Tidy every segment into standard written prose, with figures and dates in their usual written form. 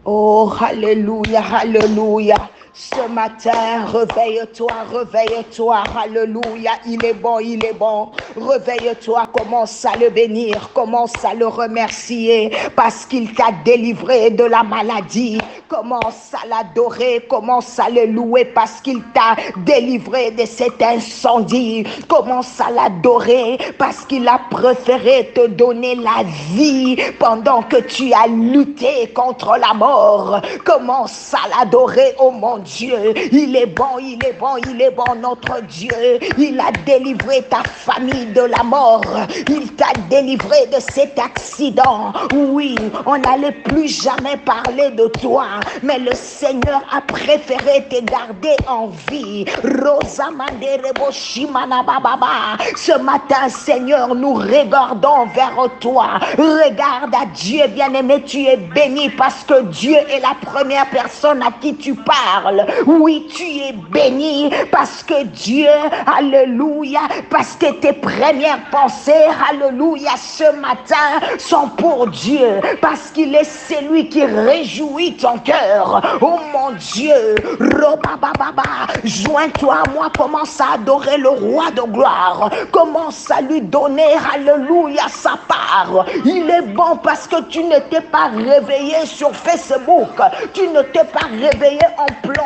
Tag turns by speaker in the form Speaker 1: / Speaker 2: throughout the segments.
Speaker 1: Oh, alléluia, alléluia. Ce matin, réveille-toi, réveille-toi, alléluia, il est bon, il est bon. Réveille-toi, commence à le bénir, commence à le remercier parce qu'il t'a délivré de la maladie. Commence à l'adorer, commence à le louer parce qu'il t'a délivré de cet incendie. Commence à l'adorer parce qu'il a préféré te donner la vie pendant que tu as lutté contre la mort. Commence à l'adorer, oh mon Dieu. Il est bon, il est bon, il est bon, notre Dieu. Il a délivré ta famille de la mort. Il t'a délivré de cet accident. Oui, on n'allait plus jamais parler de toi, mais le Seigneur a préféré te garder en vie. Ce matin, Seigneur, nous regardons vers toi. Regarde à Dieu, bien-aimé, tu es béni parce que Dieu est la première personne à qui tu parles. Oui, tu es béni parce que Dieu, alléluia, parce que tes premières pensées, alléluia, ce matin sont pour Dieu, parce qu'il est celui qui réjouit ton cœur. Oh mon Dieu, joins-toi à moi, commence à adorer le roi de gloire, commence à lui donner, alléluia, sa part. Il est bon parce que tu ne t'es pas réveillé sur Facebook, tu ne t'es pas réveillé en plongeant,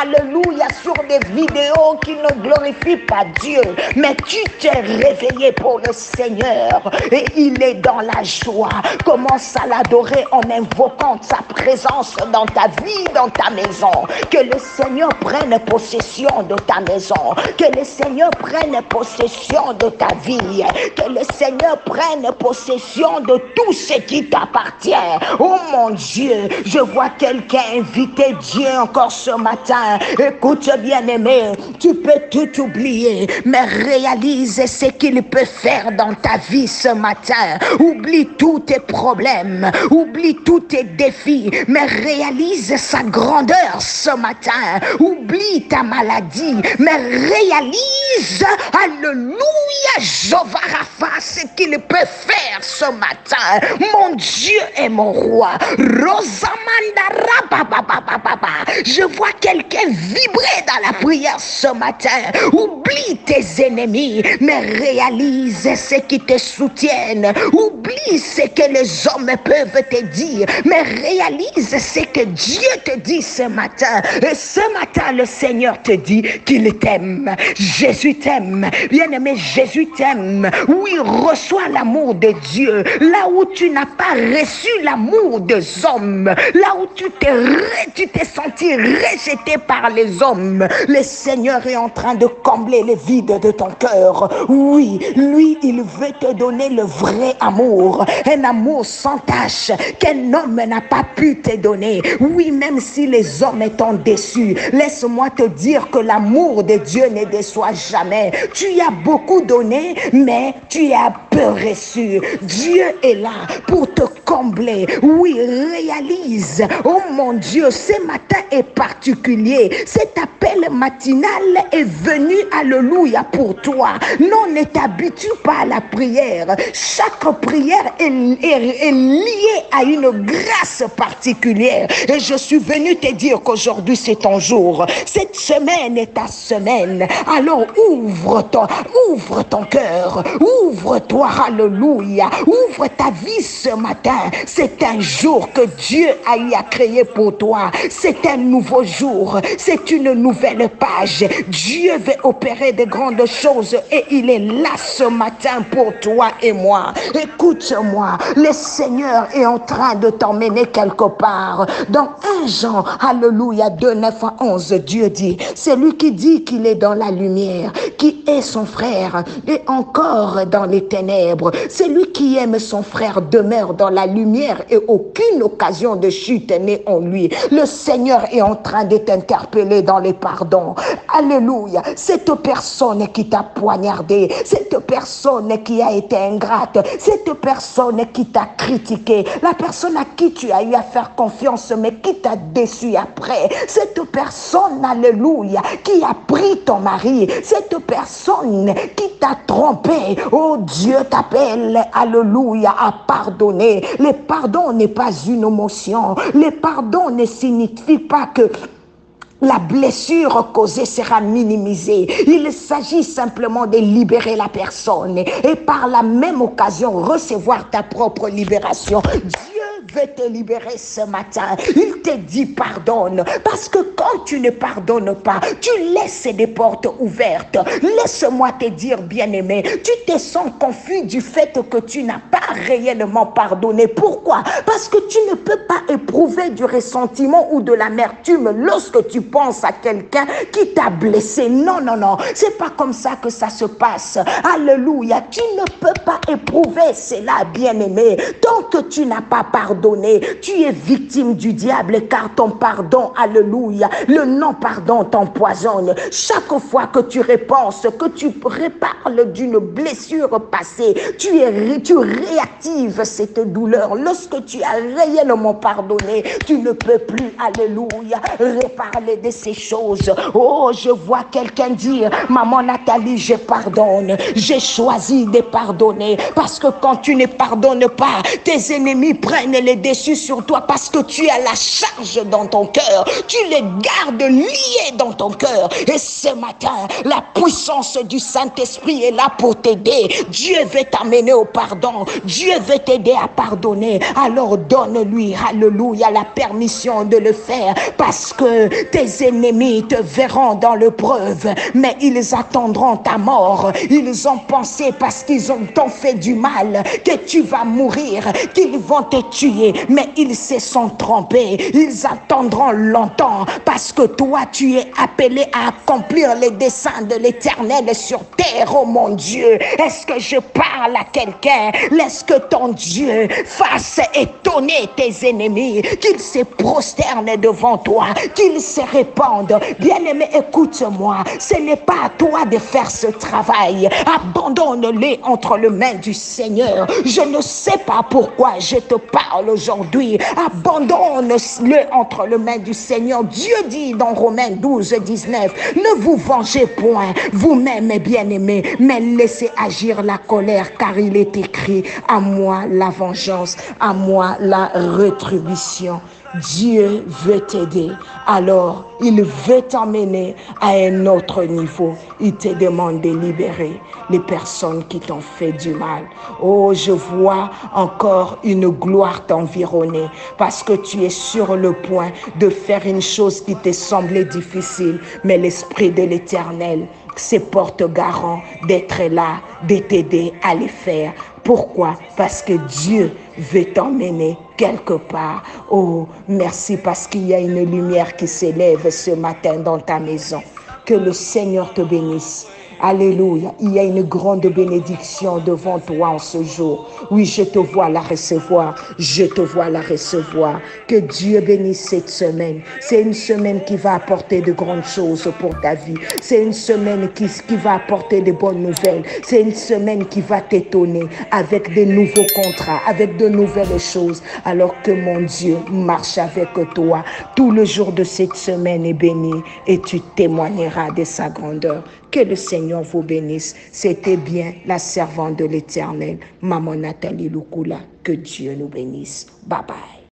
Speaker 1: alléluia, sur des vidéos qui ne glorifient pas Dieu, mais tu t'es réveillé pour le Seigneur et il est dans la joie. Commence à l'adorer en invoquant sa présence dans ta vie, dans ta maison. Que le Seigneur prenne possession de ta maison, que le Seigneur prenne possession de ta vie, que le Seigneur prenne possession de tout ce qui t'appartient. Oh mon Dieu, je vois quelqu'un inviter Dieu encore ce matin. Écoute bien aimé, tu peux tout oublier, mais réalise ce qu'il peut faire dans ta vie ce matin. Oublie tous tes problèmes, oublie tous tes défis, mais réalise sa grandeur ce matin. Oublie ta maladie, mais réalise, alléluia, Jéhovah Rapha, ce qu'il peut faire ce matin. Mon Dieu est mon roi. Je vois quelqu'un vibrer dans la prière ce matin. Oublie tes ennemis, mais réalise ce qui te soutiennent. Oublie ce que les hommes peuvent te dire, mais réalise ce que Dieu te dit ce matin. Et ce matin, le Seigneur te dit qu'il t'aime. Jésus t'aime. Bien-aimé, Jésus t'aime. Oui, reçois l'amour de Dieu. Là où tu n'as pas reçu l'amour des hommes, là où tu t'es senti rejeté par les hommes, le Seigneur est en train de combler les vides de ton cœur. Oui, lui, il veut te donner le vrai amour, un amour sans tache qu'un homme n'a pas pu te donner. Oui, même si les hommes t'ont déçu, laisse-moi te dire que l'amour de Dieu ne déçoit jamais. Tu as beaucoup donné, mais tu as peu reçu. Dieu est là pour te combler. Oui, réalise. Oh mon Dieu, ce matin est particulier. Cet appel matinal est venu, alléluia, pour toi. Non, ne t'habitue pas à la prière. Chaque prière est liée à une grâce particulière. Et je suis venu te dire qu'aujourd'hui c'est ton jour. Cette semaine est ta semaine. Alors ouvre ton cœur. Ouvre-toi, alléluia. Ouvre ta vie ce matin. C'est un jour que Dieu a eu à créer pour toi. C'est un nouveau jour. C'est une nouvelle page. Dieu veut opérer de grandes choses et il est là ce matin pour toi et moi. Écoute-moi, le Seigneur est en train de t'emmener quelque part. Dans 1 Jean, alléluia, 2, 9 à 11, Dieu dit, c'est lui qui dit qu'il est dans la lumière, qui est son frère, et encore dans les ténèbres. Celui qui aime son frère demeure dans la lumière et aucune occasion de chute n'est en lui. Le Seigneur est en train de t'interpeller dans les pardons. Alléluia. Cette personne qui t'a poignardé, cette personne qui a été ingrate, cette personne qui t'a critiqué, la personne à qui tu as eu à faire confiance mais qui t'a déçu après, cette personne, alléluia, qui a pris ton mari, cette personne qui t'a trompé, oh Dieu t'appelle, alléluia, à pardonner. Le pardon n'est pas une émotion. Le pardon ne signifie pas que la blessure causée sera minimisée. Il s'agit simplement de libérer la personne et par la même occasion recevoir ta propre libération. Dieu veut te libérer ce matin. Il te dit pardonne. Parce que quand tu ne pardonnes pas, tu laisses des portes ouvertes. Laisse-moi te dire, bien-aimé, tu te sens confus du fait que tu n'as pas réellement pardonné. Pourquoi? Parce que tu ne peux pas éprouver du ressentiment ou de l'amertume lorsque tu penses à quelqu'un qui t'a blessé. Non, non, non. C'est pas comme ça que ça se passe. Alléluia. Tu ne peux pas éprouver cela, bien-aimé. Tant que tu n'as pas pardonné, tu es victime du diable car ton pardon, alléluia, le non-pardon t'empoisonne. Chaque fois que tu repenses, que tu reparles d'une blessure passée, tu réactives cette douleur. Lorsque tu as réellement pardonné, tu ne peux plus, alléluia, reparler de ces choses. Oh, je vois quelqu'un dire, maman Nathalie, je pardonne. J'ai choisi de pardonner parce que quand tu ne pardonnes pas, tes ennemis prennent les dessus sur toi parce que tu as la charge dans ton cœur. Tu les gardes liés dans ton cœur. Et ce matin, la puissance du Saint-Esprit est là pour t'aider. Dieu veut t'amener au pardon. Dieu veut t'aider à pardonner. Alors donne-lui, alléluia, la permission de le faire parce que tes ennemis te verront dans l'épreuve, mais ils attendront ta mort. Ils ont pensé parce qu'ils t'ont fait du mal que tu vas mourir, qu'ils vont te tuer, mais ils se sont trompés. Ils attendront longtemps parce que toi tu es appelé à accomplir les desseins de l'Éternel sur terre. Oh mon Dieu, est-ce que je parle à quelqu'un? Laisse que ton Dieu fasse étonner tes ennemis, qu'ils se prosternent devant toi, qu'ils se répandent. Bien-aimé, écoute-moi, ce n'est pas à toi de faire ce travail. Abandonne-les entre les mains du Seigneur. Je ne sais pas pourquoi je te parle aujourd'hui. Abandonne-le entre les mains du Seigneur. Dieu dit dans Romains 12, 19, ne vous vengez point vous-même, bien-aimés, mais laissez agir la colère, car il est écrit, à moi la vengeance, à moi la rétribution. Dieu veut t'aider, alors il veut t'emmener à un autre niveau. Il te demande de libérer les personnes qui t'ont fait du mal. Oh, je vois encore une gloire t'environner parce que tu es sur le point de faire une chose qui te semblait difficile, mais l'Esprit de l'Éternel se porte garant d'être là, de t'aider à les faire. Pourquoi? Parce que Dieu veut t'emmener quelque part. Oh, merci parce qu'il y a une lumière qui s'élève ce matin dans ta maison. Que le Seigneur te bénisse. Alléluia. Il y a une grande bénédiction devant toi en ce jour. Oui, je te vois la recevoir. Je te vois la recevoir. Que Dieu bénisse cette semaine. C'est une semaine qui va apporter de grandes choses pour ta vie. C'est une semaine qui va apporter de bonnes nouvelles. C'est une semaine qui va t'étonner avec de nouveaux contrats, avec de nouvelles choses. Alors que mon Dieu marche avec toi. Tout le jour de cette semaine est béni et tu témoigneras de sa grandeur. Que le Seigneur vous bénisse. C'était bien la servante de l'Éternel, maman Nathalie Lukula. Que Dieu nous bénisse. Bye bye.